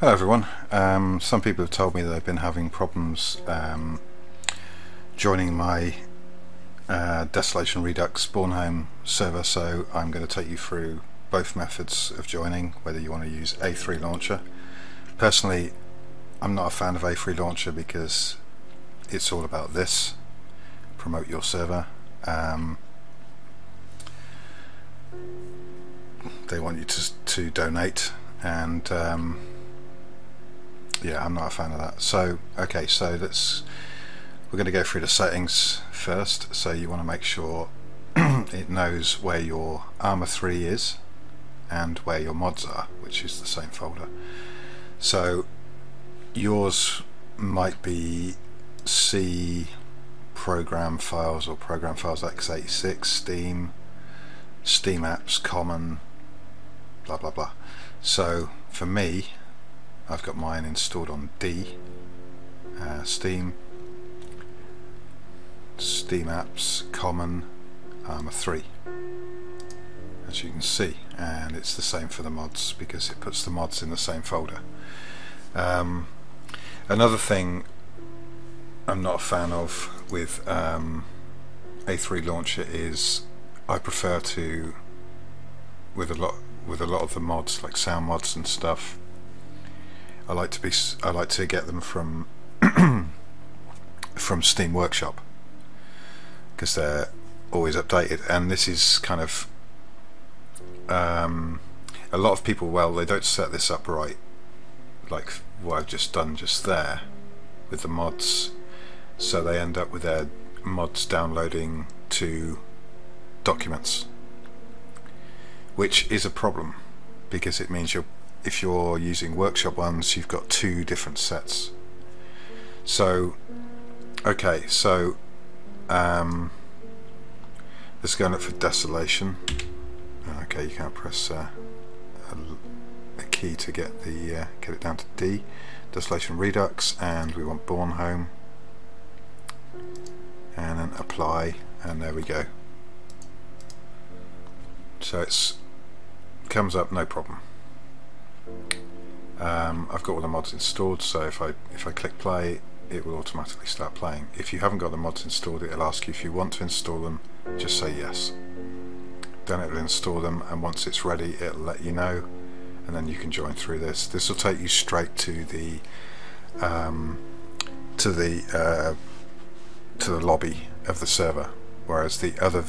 Hello everyone. Some people have told me that they've been having problems joining my Desolation Redux Bornholm server, so I'm going to take you through both methods of joining, whether you want to use A3 launcher. Personally, I'm not a fan of A3 launcher because it's all about this: promote your server. They want you to donate, and yeah, I'm not a fan of that. So okay, so we're going to go through the settings first. So you want to make sure it knows where your Armour 3 is and where your mods are, which is the same folder. So yours might be C program files or program files x86, Steam apps, common, blah blah blah. So for me, I've got mine installed on D, Steam apps, common, Armour 3, as you can see, and it's the same for the mods because it puts the mods in the same folder. Another thing I'm not a fan of with A3 launcher is I prefer to, with a lot of the mods like sound mods and stuff, I like to get them from from Steam Workshop because they're always updated. And this is kind of a lot of people, well, they don't set this up right, like what I've just done just there with the mods, so they end up with their mods downloading to documents, which is a problem because it means if you're using workshop ones, you've got two different sets. So okay, so let's go and look for Desolation. Okay, you can't press a key to get it down to D. Desolation Redux, and we want Bornholm, and then apply, and there we go. So it comes up, no problem. I've got all the mods installed, so if I click play, it will automatically start playing. If you haven't got the mods installed, it'll ask you if you want to install them. Just say yes. Then it'll install them, and once it's ready, it'll let you know, and then you can join through this. This will take you straight to the lobby of the server, whereas the other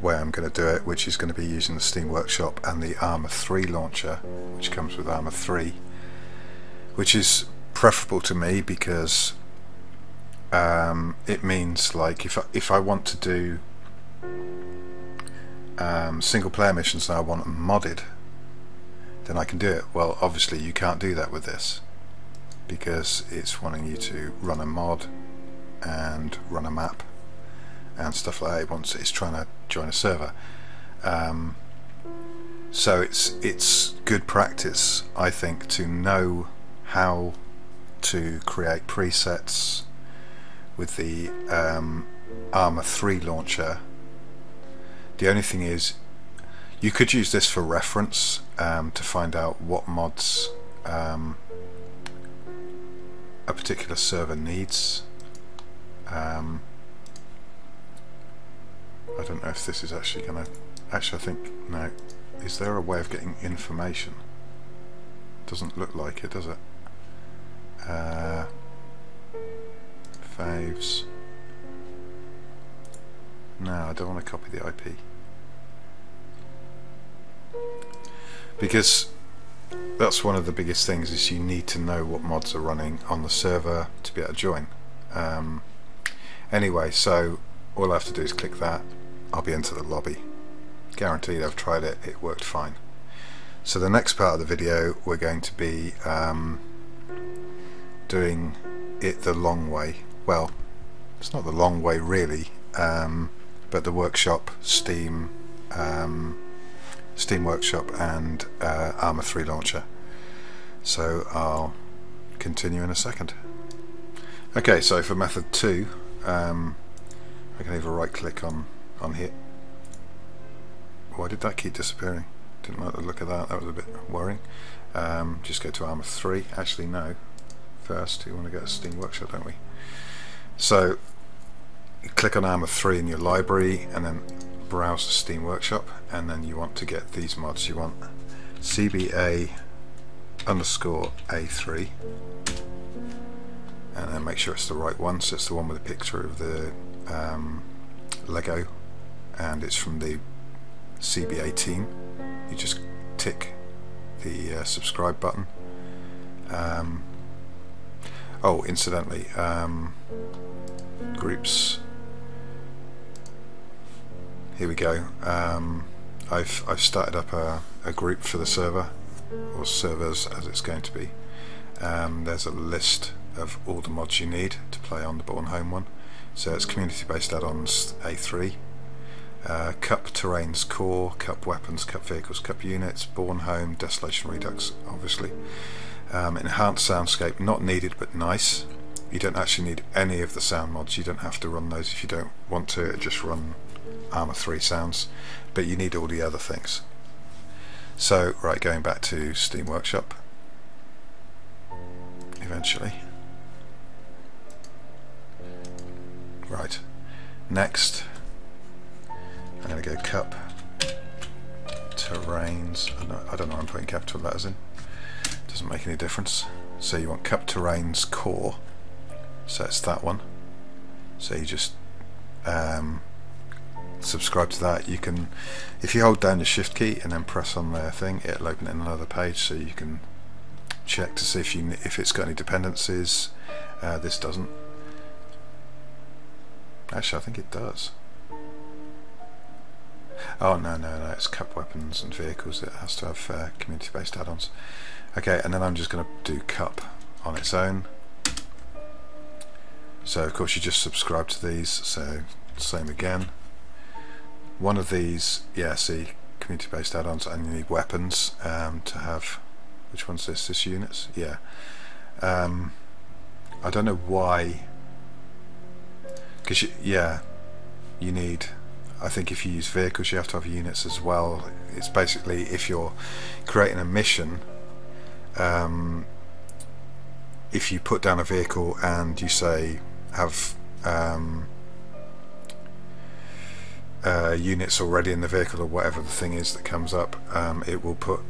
way I'm going to do it, which is going to be using the Steam Workshop and the Armour 3 launcher, which comes with Armour 3, which is preferable to me because it means, like, if I want to do single player missions and I want them modded, then I can do it. Well, obviously you can't do that with this because it's wanting you to run a mod and run a map and stuff like that. It's trying to join a server. So it's good practice, I think, to know how to create presets with the Armour 3 launcher. The only thing is, you could use this for reference to find out what mods a particular server needs. I don't know if this is actually going to... Actually, I think... No. Is there a way of getting information? Doesn't look like it, does it? Faves. No, I don't want to copy the IP. Because that's one of the biggest things, is you need to know what mods are running on the server to be able to join. Anyway, so all I have to do is click that. I'll be into the lobby. Guaranteed, I've tried it, it worked fine. So the next part of the video, we're going to be doing it the long way. Well, it's not the long way really, but the workshop, Steam Workshop and Armour 3 launcher. So I'll continue in a second. Okay, so for method 2, I can either right click on here. Why did that keep disappearing? Didn't like the look of that. That was a bit worrying. just go to Armour 3. Actually no, first we want to go to Steam Workshop, don't we? So you click on Armour 3 in your library and then browse the Steam Workshop, and then you want to get these mods. You want CBA_A3, and then make sure it's the right one, so it's the one with a picture of the Lego, and it's from the CBA team. You just tick the subscribe button. Oh, incidentally, groups. Here we go. I've started up a group for the server, or servers as it's going to be. There's a list of all the mods you need to play on the Bornholm one. So it's community-based add-ons A3, Cup Terrains Core, Cup Weapons, Cup Vehicles, Cup Units, Bornholm, Desolation, Redux, obviously. Enhanced Soundscape, not needed but nice. You don't actually need any of the sound mods. You don't have to run those if you don't want to. Just run Armour 3 sounds, but you need all the other things. So, right, going back to Steam Workshop eventually. Right, next I'm going to go Cup Terrains. I don't know why I'm putting capital letters in, doesn't make any difference. So you want Cup Terrains Core, so it's that one. So you just subscribe to that. You can, if you hold down your shift key and then press on the thing, it'll open it in another page, so you can check to see if it's got any dependencies. This doesn't. Actually, I think it does. Oh no, it's Cup Weapons and Vehicles. It has to have community-based add-ons. Okay, and then I'm just going to do Cup on its own. So of course you just subscribe to these, so same again. One of these, yeah, see, community-based add-ons, and you need weapons to have. Which one's this? This units? Yeah. I don't know why. Because you need. I think if you use vehicles, you have to have units as well. It's basically if you're creating a mission. If you put down a vehicle and you say have units already in the vehicle or whatever the thing is that comes up, it will put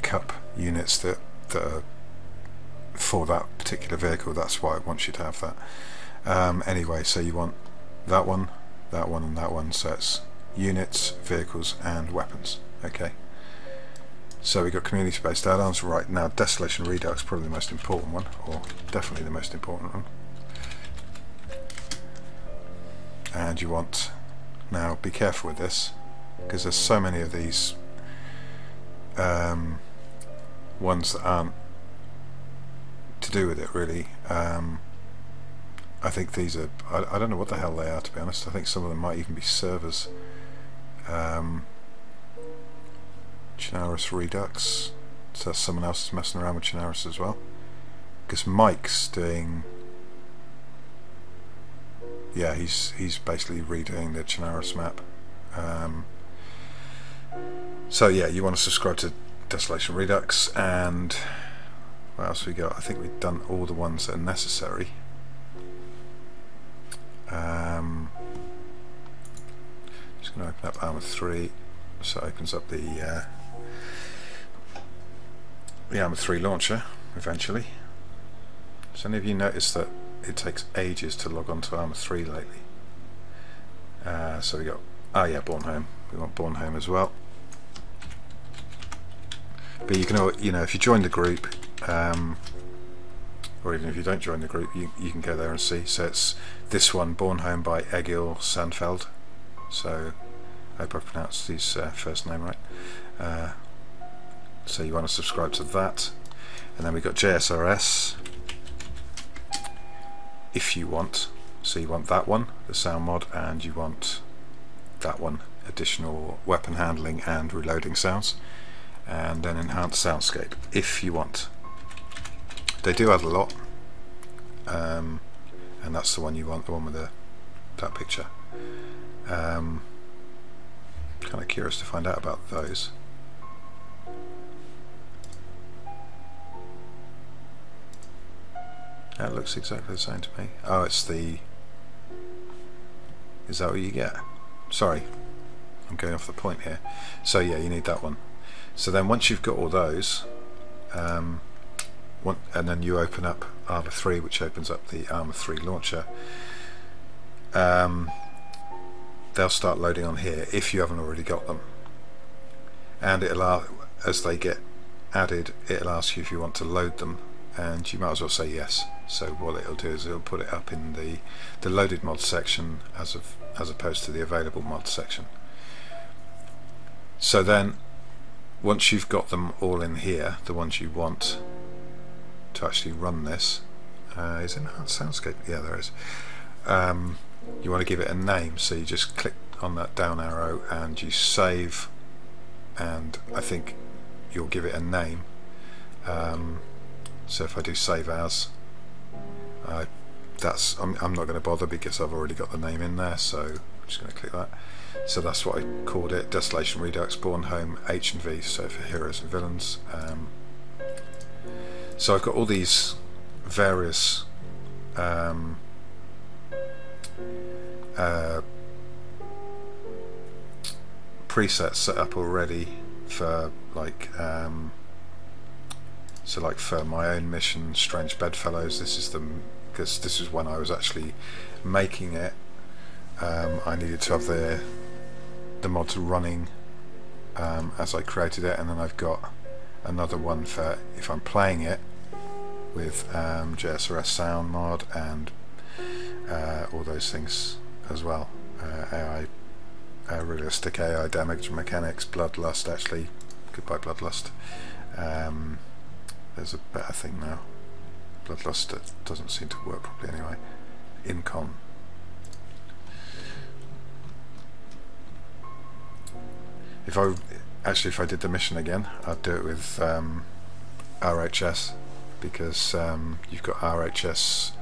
cup units that are for that particular vehicle. That's why it wants you to have that. Anyway, so you want that one, and that one, so it's units, vehicles and weapons. Okay, so we got community based add-ons. Right, now Desolation Redux, probably the most important one, or definitely the most important one. And you want, now be careful with this, because there's so many of these ones that aren't to do with it really. I think these are, I don't know what the hell they are, to be honest. I think some of them might even be servers. Redux, so someone else is messing around with Chinaris as well, because Mike's doing, yeah, he's basically redoing the Chinaris map. So yeah, you want to subscribe to Desolation Redux. And what else we got? I think we've done all the ones that are necessary. Just going to open up Armour 3, so it opens up the Armour 3 launcher eventually. So any of you noticed that it takes ages to log on to Armour 3 lately? So we got, oh yeah, Bornholm. We want Bornholm as well. But you can, you know, if you join the group, or even if you don't join the group, you can go there and see. So it's this one, Bornholm by Egil Sandfeld. So I hope I pronounced his first name right. So you want to subscribe to that. And then we've got JSRS, if you want. So you want that one, the sound mod, and you want that one, additional weapon handling and reloading sounds. And then enhanced soundscape, if you want. They do add a lot, and that's the one you want, the one with that picture. Kind of curious to find out about those. That looks exactly the same to me. Oh, it's the... Is that what you get? Sorry, I'm going off the point here. So yeah, you need that one. So then once you've got all those, and then you open up Armour 3, which opens up the Armour 3 launcher, they'll start loading on here if you haven't already got them. And it'll, as they get added, it'll ask you if you want to load them, and you might as well say yes. So what it'll do is it'll put it up in the loaded mod section as opposed to the available mod section. So then once you've got them all in here, the ones you want to actually run this, is enhanced soundscape? Yeah, there is. You want to give it a name, so you just click on that down arrow and you save, and I think you'll give it a name. So if I do save as, I'm not going to bother because I've already got the name in there, so I'm just going to click that. So that's what I called it: Desolation, Redux, Bornholm, H and V, so for heroes and villains. So I've got all these various presets set up already for like so like for my own mission, Strange Bedfellows. This is because this is when I was actually making it. I needed to have the mods running as I created it, and then I've got another one for if I'm playing it with JSRS sound mod and all those things as well. AI, realistic AI damage mechanics, bloodlust, actually, goodbye bloodlust. There's a better thing now. Bloodlust doesn't seem to work properly anyway. Incon. If I did the mission again, I'd do it with RHS, because you've got RHS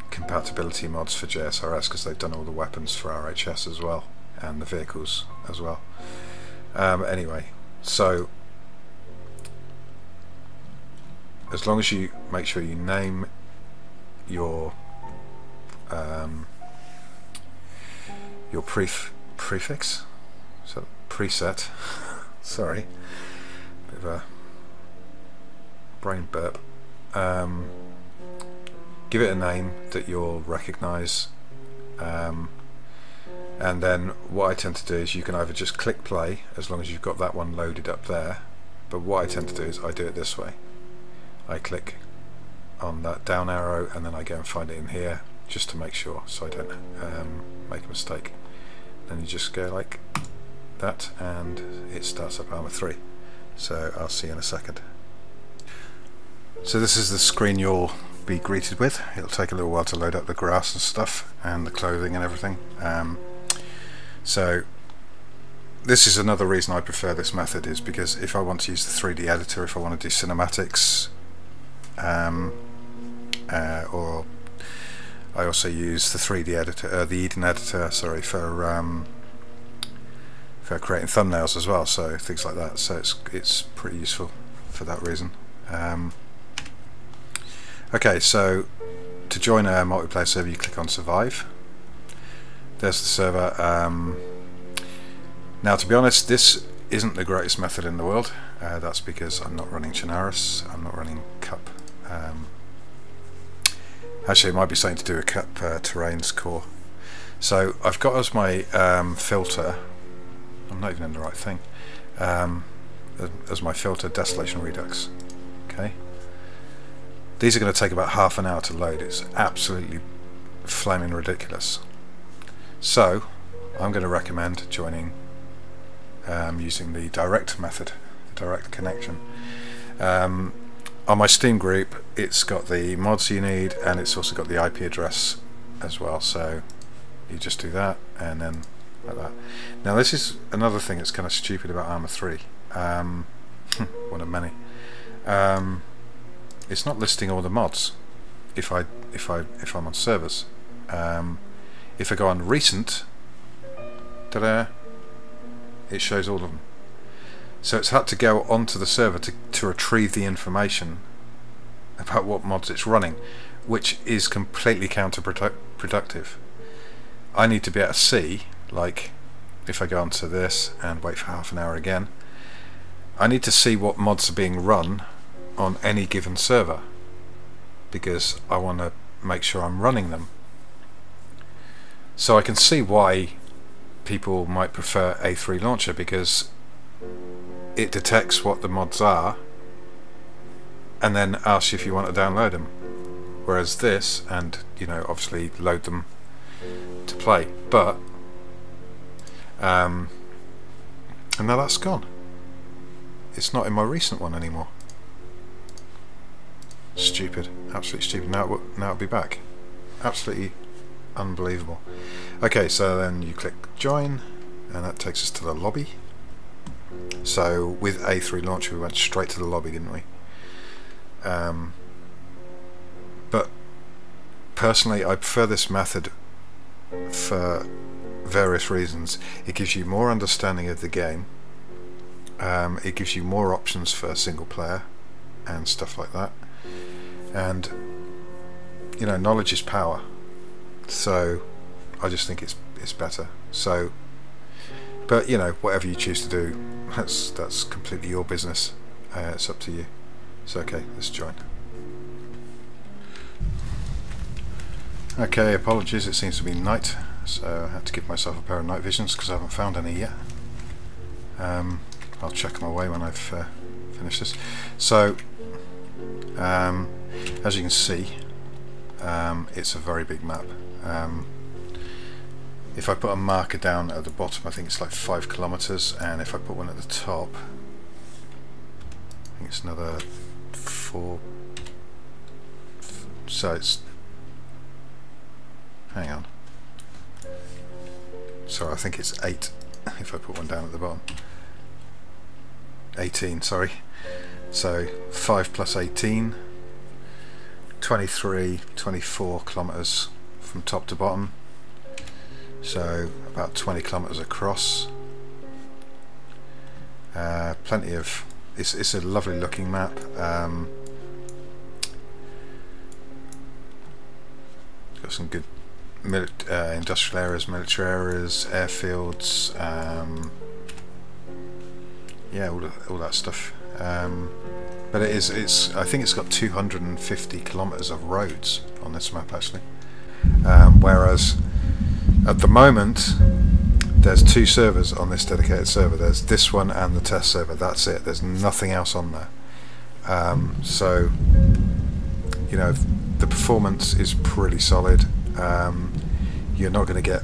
compatibility mods for JSRS, because they've done all the weapons for RHS as well, and the vehicles as well. Anyway, so as long as you make sure you name your prefix, so preset, sorry, bit of a brain burp, give it a name that you'll recognise, and then what I tend to do is you can either just click play as long as you've got that one loaded up there, but what I tend to do is I do it this way. I click on that down arrow and then I go and find it in here just to make sure, so I don't make a mistake. Then you just go like that and it starts up Armour 3. So I'll see you in a second. So this is the screen you'll be greeted with. It'll take a little while to load up the grass and stuff and the clothing and everything. So this is another reason I prefer this method, is because if I want to use the 3D editor, if I want to do cinematics, or I also use the 3D editor, the Eden editor, sorry, for creating thumbnails as well, so things like that. So it's pretty useful for that reason. Okay, so to join a multiplayer server, you click on Survive. There's the server. Now, to be honest, this isn't the greatest method in the world. That's because I'm not running Chernarus, I'm not running Cup. Actually, it might be something to do with Cup Terrains core. So I've got as my filter, I'm not even in the right thing, as my filter Desolation Redux. Okay, these are going to take about half an hour to load. It's absolutely flaming ridiculous. So I'm going to recommend joining using the direct method, the direct connection. On my Steam group, it's got the mods you need, and it's also got the IP address as well, so you just do that and then like that. Now this is another thing that's kind of stupid about Armour 3, one of many. It's not listing all the mods if I'm on servers. If I go on recent, ta-da, it shows all of them. So it's had to go onto the server to retrieve the information about what mods it's running, which is completely counterproductive. I need to be able to see, like if I go onto this and wait for half an hour again, I need to see what mods are being run on any given server, because I want to make sure I'm running them. So I can see why people might prefer A3 Launcher, because it detects what the mods are and then asks you if you want to download them, whereas this, and obviously load them to play, but and now that's gone. It's not in my recent one anymore. Stupid, absolutely stupid. Now it'll be back. Absolutely unbelievable. Okay, so then you click join and that takes us to the lobby. So with A3 Launcher we went straight to the lobby, didn't we? But personally I prefer this method for various reasons. It gives you more understanding of the game, it gives you more options for single player and stuff like that, and knowledge is power, so I just think it's better. So but whatever you choose to do, that's completely your business. It's up to you. So okay, let's join. Okay, apologies, it seems to be night, so I had to give myself a pair of night visions because I haven't found any yet. I'll check them away when I've finished this. So as you can see, it's a very big map. If I put a marker down at the bottom, I think it's like 5 kilometers, and if I put one at the top, I think it's another 4. So it's, hang on, sorry, I think it's 8 if I put one down at the bottom. 18, sorry. So 5 plus 18, 23, 24 kilometers from top to bottom. So about 20 kilometers across. Plenty of, it's a lovely looking map. Got some good industrial areas, military areas, airfields, yeah, all that stuff. But it's I think it's got 250 kilometers of roads on this map actually, whereas at the moment there's 2 servers on this dedicated server. There's this one and the test server. That's it. There's nothing else on there. So the performance is pretty solid. You're not going to get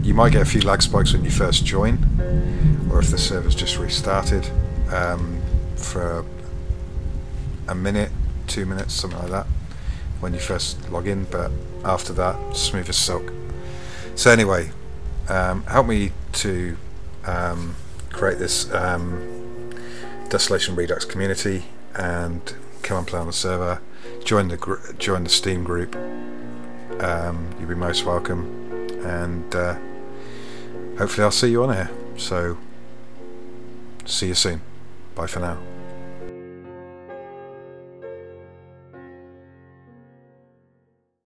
you might get a few lag spikes when you first join, or if the server's just restarted for a minute, 2 minutes, something like that when you first log in, but after that, smooth as silk. So anyway, help me to create this Desolation Redux community and come and play on the server. Join the Steam group. You'll be most welcome, and hopefully I'll see you on here. So see you soon. Bye for now.